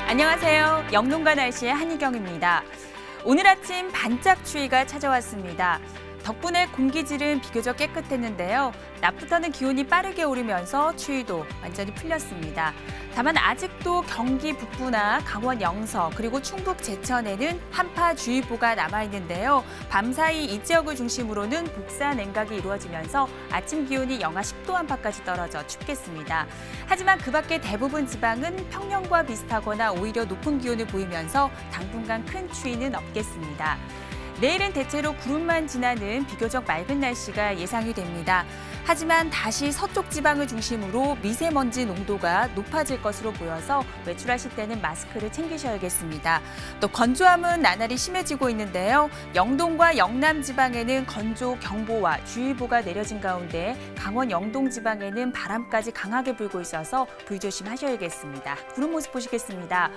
안녕하세요. 영농가 날씨의 한희경입니다. 오늘 아침 반짝 추위가 찾아왔습니다. 덕분에 공기질은 비교적 깨끗했는데요. 낮부터는 기온이 빠르게 오르면서 추위도 완전히 풀렸습니다. 다만 아직도 경기 북부나 강원 영서 그리고 충북 제천에는 한파주의보가 남아있는데요. 밤사이 이 지역을 중심으로는 복사 냉각이 이루어지면서 아침 기온이 영하 10도 안팎까지 떨어져 춥겠습니다. 하지만 그 밖에 대부분 지방은 평년과 비슷하거나 오히려 높은 기온을 보이면서 당분간 큰 추위는 없겠습니다. 내일은 대체로 구름만 지나는 비교적 맑은 날씨가 예상이 됩니다. 하지만 다시 서쪽 지방을 중심으로 미세먼지 농도가 높아질 것으로 보여서 외출하실 때는 마스크를 챙기셔야겠습니다. 또 건조함은 나날이 심해지고 있는데요. 영동과 영남 지방에는 건조 경보와 주의보가 내려진 가운데 강원 영동 지방에는 바람까지 강하게 불고 있어서 불조심하셔야겠습니다. 구름 모습 보시겠습니다.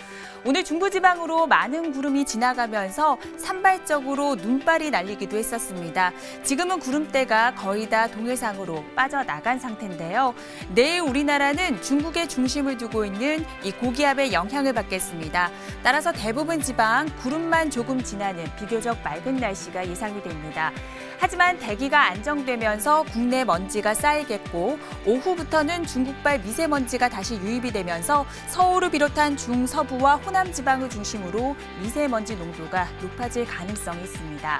오늘 중부지방으로 많은 구름이 지나가면서 산발적으로 눈발이 날리기도 했었습니다. 지금은 구름대가 거의 다 동해상으로 빠져나간 상태인데요. 내일 우리나라는 중국에 중심을 두고 있는 이 고기압의 영향을 받겠습니다. 따라서 대부분 지방 구름만 조금 지나는 비교적 맑은 날씨가 예상이 됩니다. 하지만 대기가 안정되면서 국내 먼지가 쌓이겠고 오후부터는 중국발 미세먼지가 다시 유입이 되면서 서울을 비롯한 중서부와 호남 지방을 중심으로 미세먼지 농도가 높아질 가능성이 있습니다.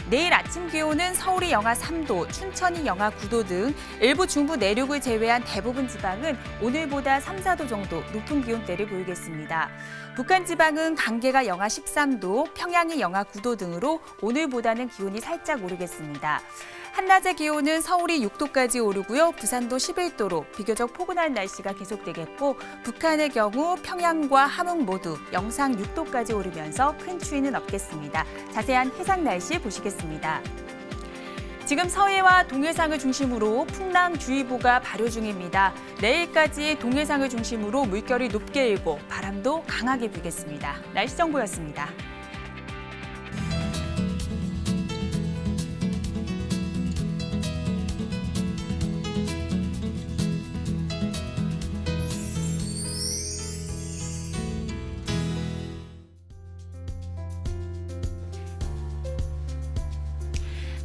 내일 아침 기온은 서울이 영하 3도, 춘천이 영하 9도 등 일부 중부 내륙을 제외한 대부분 지방은 오늘보다 3, 4도 정도 높은 기온대를 보이겠습니다. 북한 지방은 강계가 영하 13도, 평양이 영하 9도 등으로 오늘보다는 기온이 살짝 오르겠습니다. 한낮의 기온은 서울이 6도까지 오르고요. 부산도 11도로 비교적 포근한 날씨가 계속되겠고 북한의 경우 평양과 함흥 모두 영상 6도까지 오르면서 큰 추위는 없겠습니다. 자세한 해상 날씨 보시겠습니다. 지금 서해와 동해상을 중심으로 풍랑주의보가 발효 중입니다. 내일까지 동해상을 중심으로 물결이 높게 일고 바람도 강하게 불겠습니다. 날씨 정보였습니다.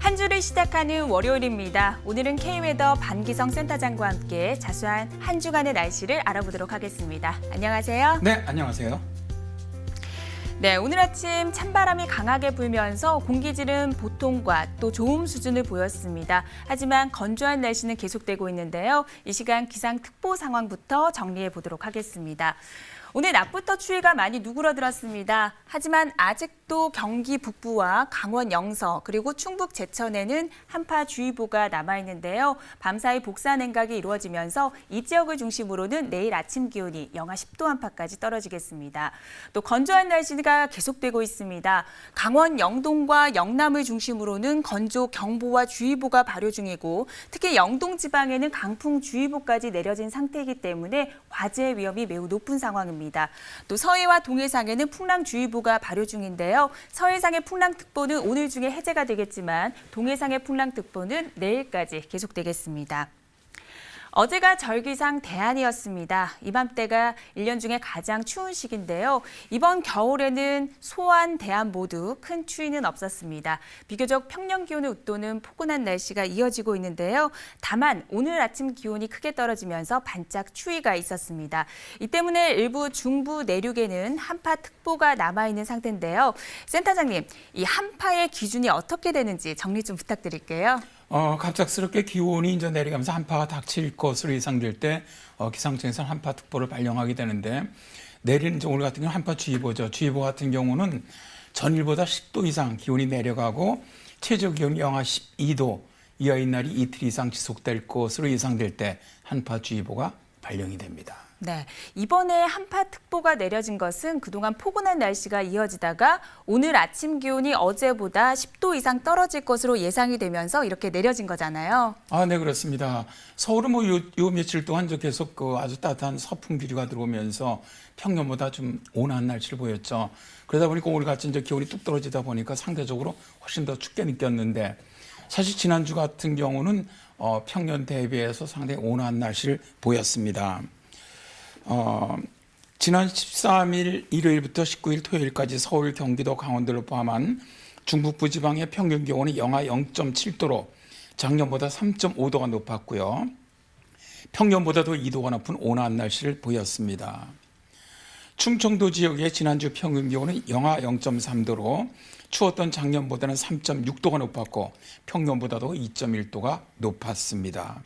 한 주를 시작하는 월요일입니다. 오늘은 K웨더 반기성 센터장과 함께 자세한 한 주간의 날씨를 알아보도록 하겠습니다. 안녕하세요. 네, 안녕하세요. 네, 오늘 아침 찬바람이 강하게 불면서 공기질은 보통과 또 좋음 수준을 보였습니다. 하지만 건조한 날씨는 계속되고 있는데요. 이 시간 기상특보 상황부터 정리해 보도록 하겠습니다. 오늘 낮부터 추위가 많이 누그러들었습니다. 하지만 아직도 경기 북부와 강원 영서 그리고 충북 제천에는 한파주의보가 남아있는데요. 밤사이 복사 냉각이 이루어지면서 이 지역을 중심으로는 내일 아침 기온이 영하 10도 안팎까지 떨어지겠습니다. 또 건조한 날씨가 계속되고 있습니다. 강원 영동과 영남을 중심으로는 건조 경보와 주의보가 발효 중이고 특히 영동 지방에는 강풍주의보까지 내려진 상태이기 때문에 화재 위험이 매우 높은 상황입니다. 또 서해와 동해상에는 풍랑주의보가 발효 중인데요. 서해상의 풍랑특보는 오늘 중에 해제가 되겠지만 동해상의 풍랑특보는 내일까지 계속되겠습니다. 어제가 절기상 대안이었습니다. 이맘때가 1년 중에 가장 추운 시기인데요. 이번 겨울에는 소안, 대안 모두 큰 추위는 없었습니다. 비교적 평년 기온을 웃도는 포근한 날씨가 이어지고 있는데요. 다만 오늘 아침 기온이 크게 떨어지면서 반짝 추위가 있었습니다. 이 때문에 일부 중부 내륙에는 한파특보가 남아있는 상태인데요. 센터장님, 이 한파의 기준이 어떻게 되는지 정리 좀 부탁드릴게요. 갑작스럽게 기온이 이제 내려가면서 한파가 닥칠 것으로 예상될 때 기상청에서는 한파특보를 발령하게 되는데 내일은 이제 오늘 같은 경우는 한파주의보죠. 주의보 같은 경우는 전일보다 10도 이상 기온이 내려가고 최저 기온이 영하 12도 이하인 날이 이틀 이상 지속될 것으로 예상될 때 한파주의보가 발령이 됩니다. 네, 이번에 한파특보가 내려진 것은 그동안 포근한 날씨가 이어지다가 오늘 아침 기온이 어제보다 10도 이상 떨어질 것으로 예상이 되면서 이렇게 내려진 거잖아요. 네, 그렇습니다. 서울은 요 며칠 동안 계속 아주 따뜻한 서풍 기류가 들어오면서 평년보다 좀 온화한 날씨를 보였죠. 그러다 보니까 오늘같이 이제 기온이 뚝 떨어지다 보니까 상대적으로 훨씬 더 춥게 느꼈는데 사실 지난주 같은 경우는 평년 대비해서 상당히 온화한 날씨를 보였습니다. 지난 13일 일요일부터 19일 토요일까지 서울, 경기도, 강원도를 포함한 중북부 지방의 평균 기온이 영하 0.7도로 작년보다 3.5도가 높았고요. 평년보다도 2도가 높은 온화한 날씨를 보였습니다. 충청도 지역의 지난주 평균 기온은 영하 0.3도로 추웠던 작년보다는 3.6도가 높았고 평년보다도 2.1도가 높았습니다.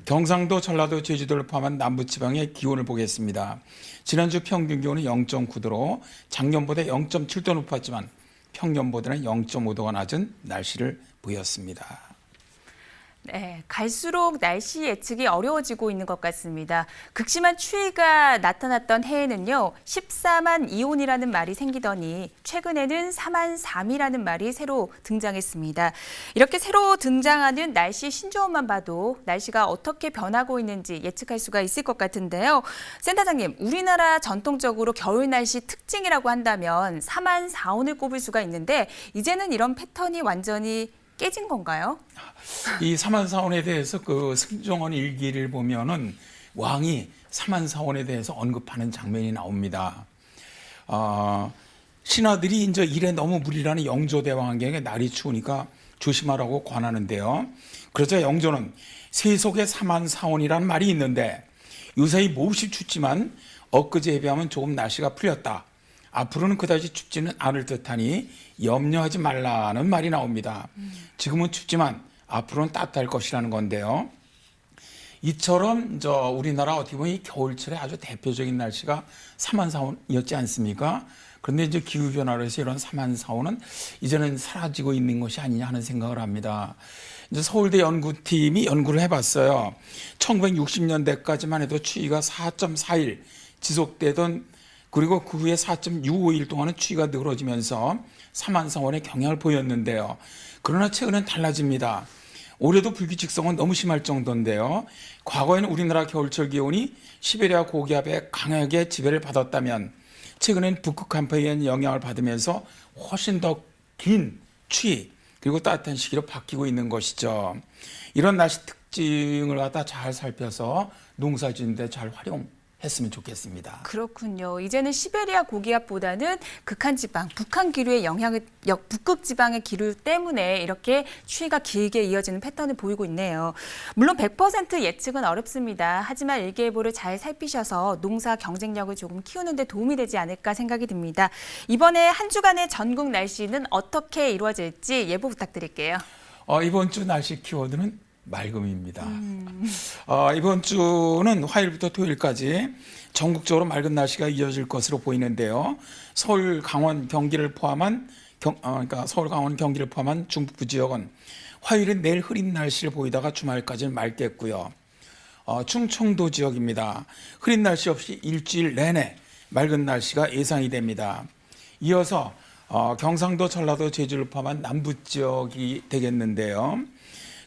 경상도, 전라도, 제주도를 포함한 남부지방의 기온을 보겠습니다. 지난주 평균 기온은 0.9도로 작년보다 0.7도 높았지만 평년보다는 0.5도가 낮은 날씨를 보였습니다. 네, 갈수록 날씨 예측이 어려워지고 있는 것 같습니다. 극심한 추위가 나타났던 해에는요, 14만 이온이라는 말이 생기더니 최근에는 4만 3이라는 말이 새로 등장했습니다. 이렇게 새로 등장하는 날씨 신조어만 봐도 날씨가 어떻게 변하고 있는지 예측할 수가 있을 것 같은데요. 센터장님, 우리나라 전통적으로 겨울 날씨 특징이라고 한다면 4만 4온을 꼽을 수가 있는데 이제는 이런 패턴이 완전히 깨진 건가요? 이 사만사원에 대해서 그 승정원 일기를 보면은 왕이 사만사원에 대해서 언급하는 장면이 나옵니다. 신하들이 이제 일에 너무 무리라는 영조대왕에게 날이 추우니까 조심하라고 권하는데요. 그러자 영조는 세속에 사만사원이라는 말이 있는데 요새 몹시 춥지만 엊그제에 비하면 조금 날씨가 풀렸다. 앞으로는 그다지 춥지는 않을 듯하니 염려하지 말라는 말이 나옵니다. 지금은 춥지만 앞으로는 따뜻할 것이라는 건데요. 이처럼 우리나라 어떻게 보면 이 겨울철에 아주 대표적인 날씨가 사만사원이었지 않습니까? 그런데 이제 기후 변화로 해서 이런 사만사원은 이제는 사라지고 있는 것이 아니냐 하는 생각을 합니다. 이제 서울대 연구팀이 연구를 해봤어요. 1960년대까지만 해도 추위가 4.4일 지속되던 그리고 그 후에 4.65일 동안은 추위가 늘어지면서 사만사원의 경향을 보였는데요. 그러나 최근엔 달라집니다. 올해도 불규칙성은 너무 심할 정도인데요. 과거에는 우리나라 겨울철 기온이 시베리아 고기압에 강하게 지배를 받았다면 최근엔 북극 한파에 의한 영향을 받으면서 훨씬 더 긴 추위 그리고 따뜻한 시기로 바뀌고 있는 것이죠. 이런 날씨 특징을 갖다 잘 살펴서 농사 짓는데 잘 활용했으면 좋겠습니다. 그렇군요. 이제는 시베리아 고기압보다는 극한 지방, 북한 기류의 영향을 북극 지방의 기류 때문에 이렇게 추위가 길게 이어지는 패턴을 보이고 있네요. 물론 100% 예측은 어렵습니다. 하지만 일기예보를 잘 살피셔서 농사 경쟁력을 조금 키우는 데 도움이 되지 않을까 생각이 듭니다. 이번에 한 주간의 전국 날씨는 어떻게 이루어질지 예보 부탁드릴게요. 이번 주 날씨 키워드는 맑음입니다. 이번 주는 화요일부터 토요일까지 전국적으로 맑은 날씨가 이어질 것으로 보이는데요. 서울, 강원, 경기를 포함한 서울, 강원, 경기를 포함한 중북부 지역은 화요일은 내일 흐린 날씨를 보이다가 주말까지는 맑겠고요. 충청도 지역입니다. 흐린 날씨 없이 일주일 내내 맑은 날씨가 예상이 됩니다. 이어서 경상도, 전라도, 제주를 포함한 남부 지역이 되겠는데요.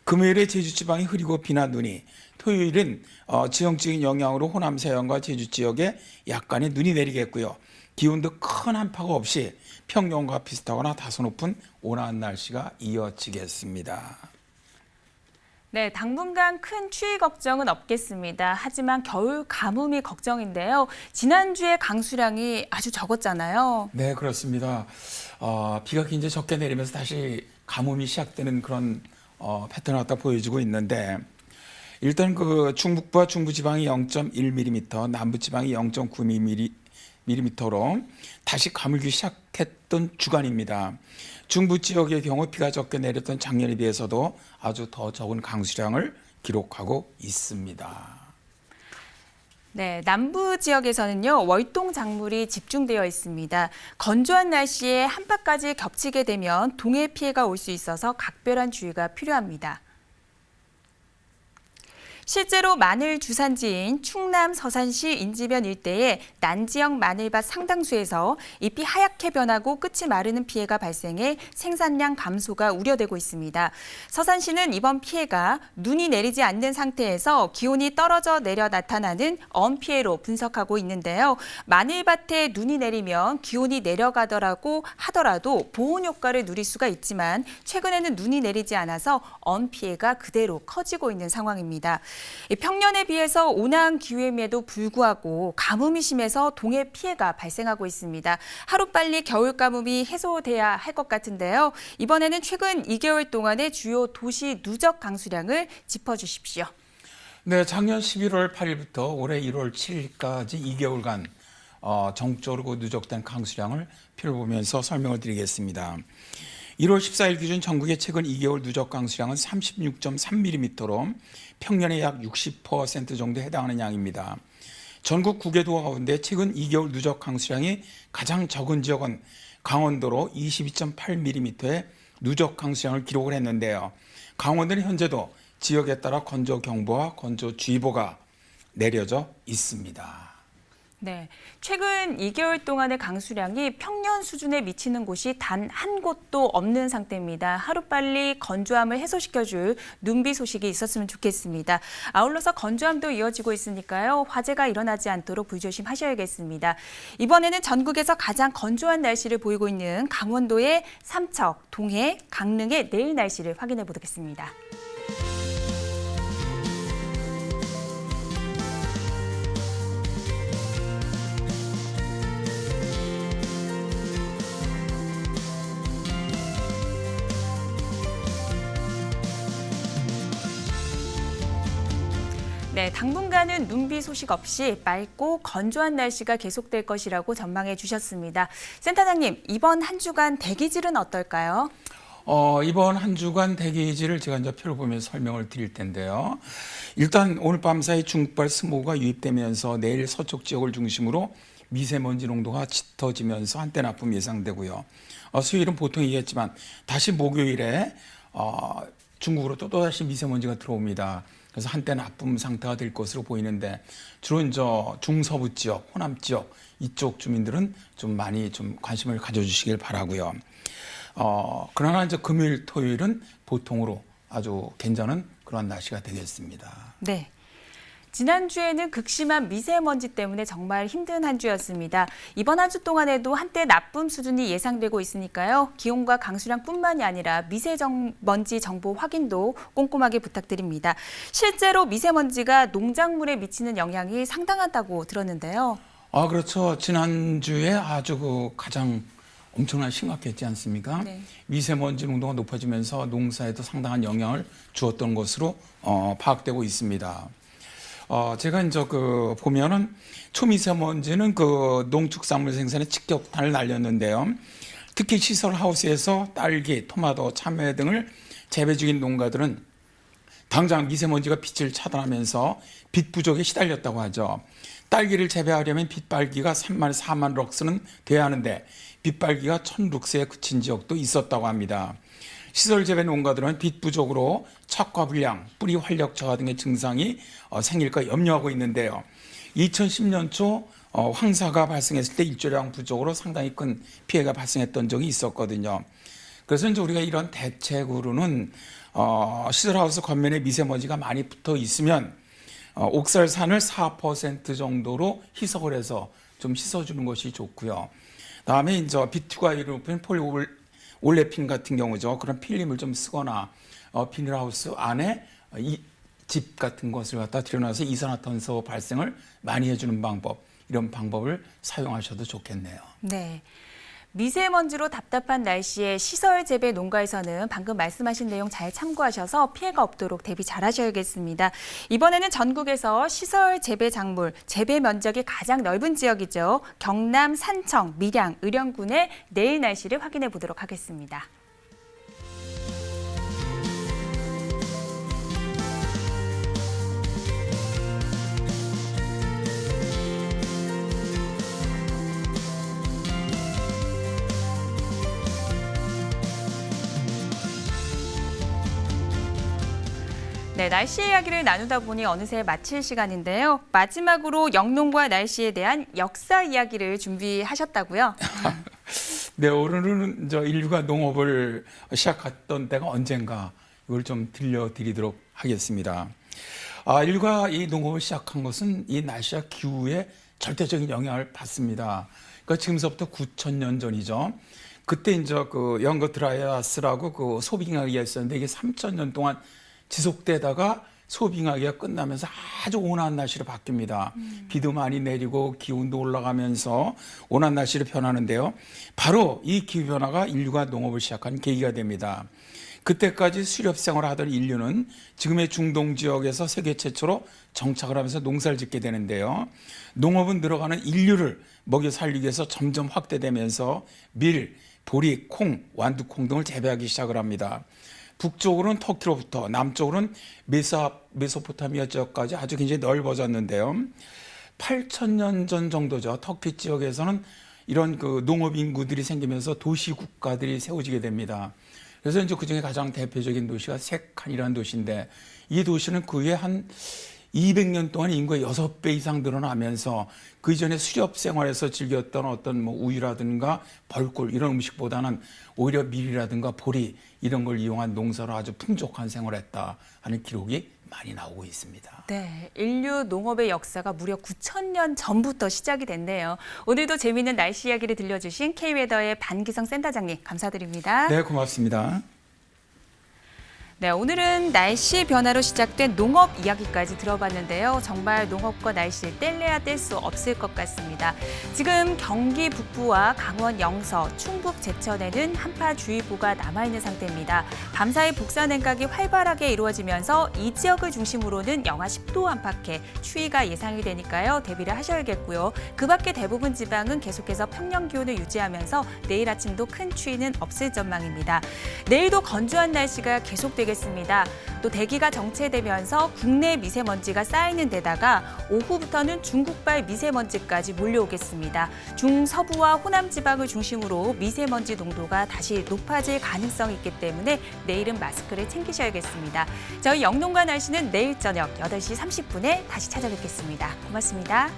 금요일에 제주 지방이 흐리고 비나 눈이, 토요일은 지형적인 영향으로 호남 서해안과 제주 지역에 약간의 눈이 내리겠고요. 기온도 큰 한파가 없이 평년과 비슷하거나 다소 높은 온화한 날씨가 이어지겠습니다. 네, 당분간 큰 추위 걱정은 없겠습니다. 하지만 겨울 가뭄이 걱정인데요. 지난주에 강수량이 아주 적었잖아요. 네, 그렇습니다. 비가 굉장히 적게 내리면서 다시 가뭄이 시작되는 그런 패턴을 갖다 보여주고 있는데 일단 그 중북부와 중부지방이 0.1mm, 남부지방이 0.9mm로 다시 가물기 시작했던 주간입니다. 중부 지역의 경우 비가 적게 내렸던 작년에 비해서도 아주 더 적은 강수량을 기록하고 있습니다. 네, 남부 지역에서는요, 월동 작물이 집중되어 있습니다. 건조한 날씨에 한파까지 겹치게 되면 동해 피해가 올 수 있어서 각별한 주의가 필요합니다. 실제로 마늘 주산지인 충남 서산시 인지면 일대의 난지역 마늘밭 상당수에서 잎이 하얗게 변하고 끝이 마르는 피해가 발생해 생산량 감소가 우려되고 있습니다. 서산시는 이번 피해가 눈이 내리지 않는 상태에서 기온이 떨어져 내려 나타나는 엄 피해로 분석하고 있는데요. 마늘밭에 눈이 내리면 기온이 내려가더라고 하더라도 보온 효과를 누릴 수가 있지만 최근에는 눈이 내리지 않아서 엄 피해가 그대로 커지고 있는 상황입니다. 이 평년에 비해서 온화한 기후임에도 불구하고 가뭄이 심해서 동해 피해가 발생하고 있습니다. 하루빨리 겨울 가뭄이 해소돼야 할 것 같은데요. 이번에는 최근 2개월 동안의 주요 도시 누적 강수량을 짚어주십시오. 네, 작년 11월 8일부터 올해 1월 7일까지 2개월간 전국적으로 누적된 강수량을 펴보면서 설명을 드리겠습니다. 1월 14일 기준 전국의 최근 2개월 누적 강수량은 36.3mm로 평년의 약 60% 정도에 해당하는 양입니다. 전국 9개 도가 가운데 최근 2개월 누적 강수량이 가장 적은 지역은 강원도로 22.8mm의 누적 강수량을 기록을 했는데요. 강원도는 현재도 지역에 따라 건조경보와 건조주의보가 내려져 있습니다. 네, 최근 2개월 동안의 강수량이 평년 수준에 미치는 곳이 단 한 곳도 없는 상태입니다. 하루빨리 건조함을 해소시켜줄 눈비 소식이 있었으면 좋겠습니다. 아울러서 건조함도 이어지고 있으니까요. 화재가 일어나지 않도록 불조심하셔야겠습니다. 이번에는 전국에서 가장 건조한 날씨를 보이고 있는 강원도의 삼척, 동해, 강릉의 내일 날씨를 확인해 보겠습니다. 네, 당분간은 눈비 소식 없이 맑고 건조한 날씨가 계속될 것이라고 전망해 주셨습니다. 센터장님, 이번 한 주간 대기질은 어떨까요? 이번 한 주간 대기질을 제가 이제 펴보면서 설명을 드릴 텐데요. 일단 오늘 밤 사이 중국발 스모그가 유입되면서 내일 서쪽 지역을 중심으로 미세먼지 농도가 짙어지면서 한때 나쁨 예상되고요. 수요일은 보통 얘기했지만 다시 목요일에 중국으로 또다시 미세먼지가 들어옵니다. 그래서 한때 나쁨 상태가 될 것으로 보이는데 주로 이제 중서부 지역, 호남 지역 이쪽 주민들은 좀 많이 좀 관심을 가져주시길 바라고요. 그러나 이제 금요일, 토요일은 보통으로 아주 괜찮은 그런 날씨가 되겠습니다. 네. 지난주에는 극심한 미세먼지 때문에 정말 힘든 한 주였습니다. 이번 한 주 동안에도 한때 나쁨 수준이 예상되고 있으니까요. 기온과 강수량뿐만이 아니라 미세먼지 정보 확인도 꼼꼼하게 부탁드립니다. 실제로 미세먼지가 농작물에 미치는 영향이 상당하다고 들었는데요. 그렇죠. 지난주에 아주 가장 엄청나게 심각했지 않습니까? 네. 미세먼지 농도가 높아지면서 농사에도 상당한 영향을 주었던 것으로 파악되고 있습니다. 제가 이제 보면은 초미세먼지는 농축산물 생산에 직격탄을 날렸는데요. 특히 시설 하우스에서 딸기, 토마토, 참외 등을 재배 중인 농가들은 당장 미세먼지가 빛을 차단하면서 빛 부족에 시달렸다고 하죠. 딸기를 재배하려면 빛발기가 3만, 4만 럭스는 돼야 하는데 빛발기가 1000럭스에 그친 지역도 있었다고 합니다. 시설 재배 농가들은 빛 부족으로 착과 불량, 뿌리 활력 저하 등의 증상이 생길까 염려하고 있는데요. 2010년 초 황사가 발생했을 때 일조량 부족으로 상당히 큰 피해가 발생했던 적이 있었거든요. 그래서 이제 우리가 이런 대책으로는 시설하우스 겉면에 미세먼지가 많이 붙어 있으면 옥살산을 4% 정도로 희석을 해서 좀 씻어주는 것이 좋고요. 다음에 이제 비투가 이루어진 올레핀 같은 경우죠. 그런 필름을 좀 쓰거나 비닐하우스 안에 집 같은 것을 갖다 들여놔서 이산화탄소 발생을 많이 해주는 방법, 이런 방법을 사용하셔도 좋겠네요. 네. 미세먼지로 답답한 날씨에 시설 재배 농가에서는 방금 말씀하신 내용 잘 참고하셔서 피해가 없도록 대비 잘 하셔야겠습니다. 이번에는 전국에서 시설 재배 작물, 재배 면적이 가장 넓은 지역이죠. 경남 산청, 밀양, 의령군의 내일 날씨를 확인해 보도록 하겠습니다. 네, 날씨 이야기를 나누다 보니 어느새 마칠 시간인데요. 마지막으로 영농과 날씨에 대한 역사 이야기를 준비하셨다고요? 네, 오늘은 인류가 농업을 시작했던 때가 언젠가 이걸 좀 들려드리도록 하겠습니다. 인류가 이 농업을 시작한 것은 이 날씨와 기후에 절대적인 영향을 받습니다. 그러니까 지금서부터 9,000년 전이죠. 그때 이제 영거 드라이아스라고 소빙하기가 있었는데 이게 3,000년 동안 지속되다가 소빙하기가 끝나면서 아주 온화한 날씨로 바뀝니다. 비도 많이 내리고 기온도 올라가면서 온화한 날씨로 변하는데요. 바로 이 기후변화가 인류가 농업을 시작한 계기가 됩니다. 그때까지 수렵 생활을 하던 인류는 지금의 중동 지역에서 세계 최초로 정착을 하면서 농사를 짓게 되는데요. 농업은 늘어가는 인류를 먹여 살리기 위해서 점점 확대되면서 밀, 보리, 콩, 완두콩 등을 재배하기 시작을 합니다. 북쪽으로는 터키로부터 남쪽으로는 메소포타미아 지역까지 아주 굉장히 넓어졌는데요. 8,000년 전 정도죠. 터키 지역에서는 이런 그 농업 인구들이 생기면서 도시 국가들이 세워지게 됩니다. 그래서 이제 그중에 가장 대표적인 도시가 세칸이라는 도시인데 이 도시는 그 후에 한 200년 동안 인구의 6배 이상 늘어나면서 그 이전에 수렵 생활에서 즐겼던 어떤 뭐 우유라든가 벌꿀 이런 음식보다는 오히려 밀이라든가 보리 이런 걸 이용한 농사로 아주 풍족한 생활을 했다 하는 기록이 많이 나오고 있습니다. 네, 인류 농업의 역사가 무려 9,000년 전부터 시작이 됐네요. 오늘도 재미있는 날씨 이야기를 들려주신 K웨더의 반기성 센터장님 감사드립니다. 네, 고맙습니다. 네, 오늘은 날씨 변화로 시작된 농업 이야기까지 들어봤는데요. 정말 농업과 날씨를 뗄래야 뗄 수 없을 것 같습니다. 지금 경기 북부와 강원 영서, 충북 제천에는 한파주의보가 남아있는 상태입니다. 밤사이 북서 냉각이 활발하게 이루어지면서 이 지역을 중심으로는 영하 10도 안팎의 추위가 예상이 되니까요. 대비를 하셔야겠고요. 그 밖에 대부분 지방은 계속해서 평년 기온을 유지하면서 내일 아침도 큰 추위는 없을 전망입니다. 내일도 건조한 날씨가 계속되겠습니다. 또 대기가 정체되면서 국내 미세먼지가 쌓이는 데다가 오후부터는 중국발 미세먼지까지 몰려오겠습니다. 중서부와 호남 지방을 중심으로 미세먼지 농도가 다시 높아질 가능성이 있기 때문에 내일은 마스크를 챙기셔야겠습니다. 저희 영농과 날씨는 내일 저녁 8시 30분에 다시 찾아뵙겠습니다. 고맙습니다.